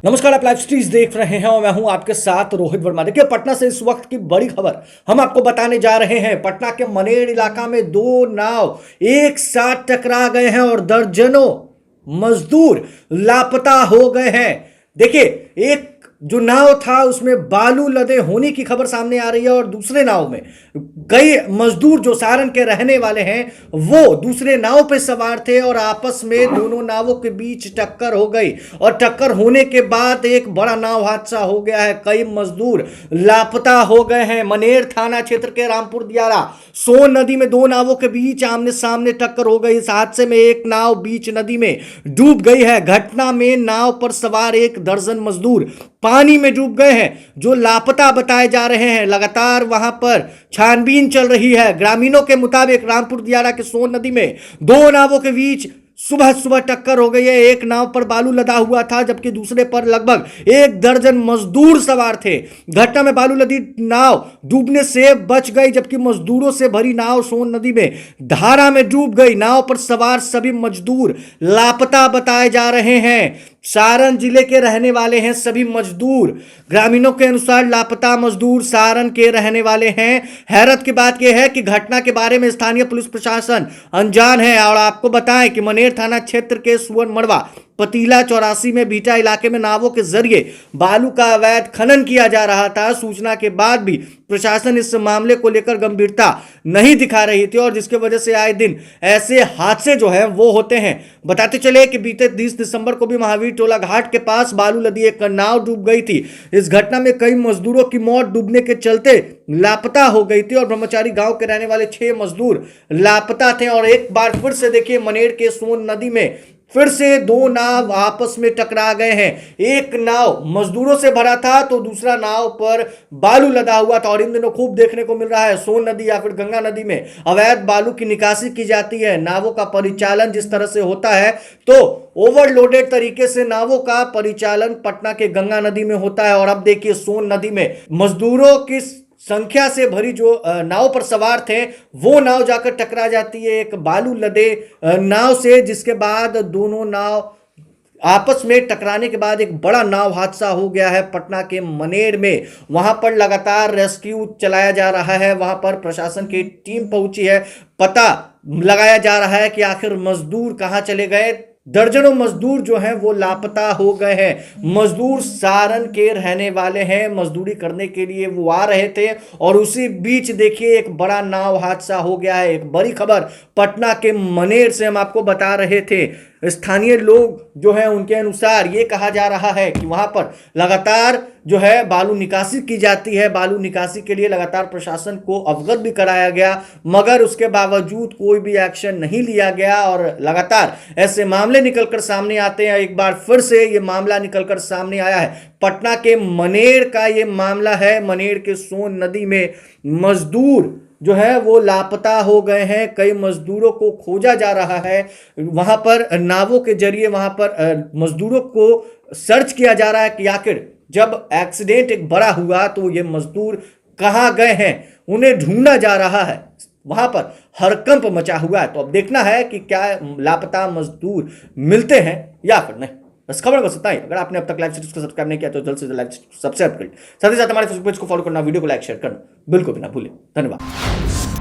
नमस्कार, आप लाइव स्ट्रीज देख रहे हैं और मैं हूं आपके साथ रोहित वर्मा। देखिए, पटना से इस वक्त की बड़ी खबर हम आपको बताने जा रहे हैं। पटना के मनेर इलाका में दो नाव एक साथ टकरा गए हैं और दर्जनों मजदूर लापता हो गए हैं। देखिए, एक जो नाव था उसमें बालू लदे होने की खबर सामने आ रही है और दूसरे नाव में कई मजदूर जो सारण के रहने वाले हैं वो दूसरे नाव पे सवार थे और आपस में दोनों नावों के बीच टक्कर हो गई और टक्कर होने के बाद एक बड़ा नाव हादसा हो गया है। कई मजदूर लापता हो गए हैं। मनेर थाना क्षेत्र के रामपुर दियारा सोन नदी में दो नावों के बीच आमने सामने टक्कर हो गई। इस हादसे में एक नाव बीच नदी में डूब गई है। घटना में नाव पर सवार एक दर्जन मजदूर पानी में डूब गए हैं जो लापता बताए जा रहे हैं। लगातार वहां पर छानबीन चल रही है। ग्रामीणों के मुताबिक रामपुर दियारा के सोन नदी में दो नावों के बीच सुबह सुबह टक्कर हो गई है। एक नाव पर बालू लदा हुआ था जबकि दूसरे पर लगभग एक दर्जन मजदूर सवार थे। घटना में बालू लदी नाव डूबने से बच गई जबकि मजदूरों से भरी नाव सोन नदी में धारा में डूब गई। नाव पर सवार सभी मजदूर लापता बताए जा रहे हैं। सारण जिले के रहने वाले हैं सभी मजदूर। ग्रामीणों के अनुसार लापता मजदूर सारण के रहने वाले हैं। हैरत की बात यह है कि घटना के बारे में स्थानीय पुलिस प्रशासन अनजान है। और आपको बताएं कि मनेर थाना क्षेत्र के सुवर्ण मड़वा पतीला 84 में बीटा इलाके में नावों के जरिए बालू का अवैध खनन किया जा रहा था। सूचना के बाद भी प्रशासन इस मामले को लेकर गंभीरता नहीं दिखा रही थी और जिसके वजह से आए दिन ऐसे हादसे जो है वो होते हैं। बताते चले कि बीते 30 दिसंबर को भी महावीर टोला घाट के पास बालू लदी एक नाव डूब गई थी। इस घटना में कई मजदूरों की मौत डूबने के चलते लापता हो गई थी और ब्रह्मचारी गांव के रहने वाले 6 मजदूर लापता थे। और एक बार फिर से देखिए, मनेर के सोन नदी में फिर से दो नाव आपस में टकरा गए हैं। एक नाव मजदूरों से भरा था तो दूसरा नाव पर बालू लदा हुआ था। और इन दिनों खूब देखने को मिल रहा है सोन नदी या फिर गंगा नदी में अवैध बालू की निकासी की जाती है। नावों का परिचालन जिस तरह से होता है तो ओवरलोडेड तरीके से नावों का परिचालन पटना के गंगा नदी में होता है। और अब देखिए, सोन नदी में मजदूरों की संख्या से भरी जो नाव पर सवार थे वो नाव जाकर टकरा जाती है एक बालू लदे नाव से, जिसके बाद दोनों नाव आपस में टकराने के बाद एक बड़ा नाव हादसा हो गया है पटना के मनेर में। वहां पर लगातार रेस्क्यू चलाया जा रहा है। वहां पर प्रशासन की टीम पहुंची है। पता लगाया जा रहा है कि आखिर मजदूर कहां चले गए। दर्जनों मजदूर जो हैं वो लापता हो गए हैं। मजदूर सारण के रहने वाले हैं। मजदूरी करने के लिए वो आ रहे थे और उसी बीच देखिए एक बड़ा नाव हादसा हो गया है। एक बड़ी खबर पटना के मनेर से हम आपको बता रहे थे। स्थानीय लोग जो हैं उनके अनुसार ये कहा जा रहा है कि वहां पर लगातार जो है बालू निकासी की जाती है। बालू निकासी के लिए लगातार प्रशासन को अवगत भी कराया गया मगर उसके बावजूद कोई भी एक्शन नहीं लिया गया और लगातार ऐसे मामले निकलकर सामने आते हैं। एक बार फिर से ये मामला निकलकर सामने आया है। पटना के मनेर का ये मामला है। मनेर के सोन नदी में मजदूर जो है वो लापता हो गए हैं। कई मजदूरों को खोजा जा रहा है। वहां पर नावों के जरिए वहां पर मजदूरों को सर्च किया जा रहा है कि आखिर जब एक्सीडेंट एक बड़ा हुआ तो ये मजदूर कहां गए हैं, उन्हें ढूंढा जा रहा है। वहां पर हड़कंप मचा हुआ है। तो अब देखना है कि क्या लापता मजदूर मिलते हैं या फिर नहीं। बस खबर बस इतना ही। अगर आपने अब तक लाइव स्ट्रीम को सब्सक्राइब नहीं किया तो जल्द से जल्द लाइव सब्सक्राइब करें। साथ ही साथ हमारे फेसबुक पेज को फॉलो करना, वीडियो को लाइक शेयर करना बिल्कुल भी ना भूलें। धन्यवाद।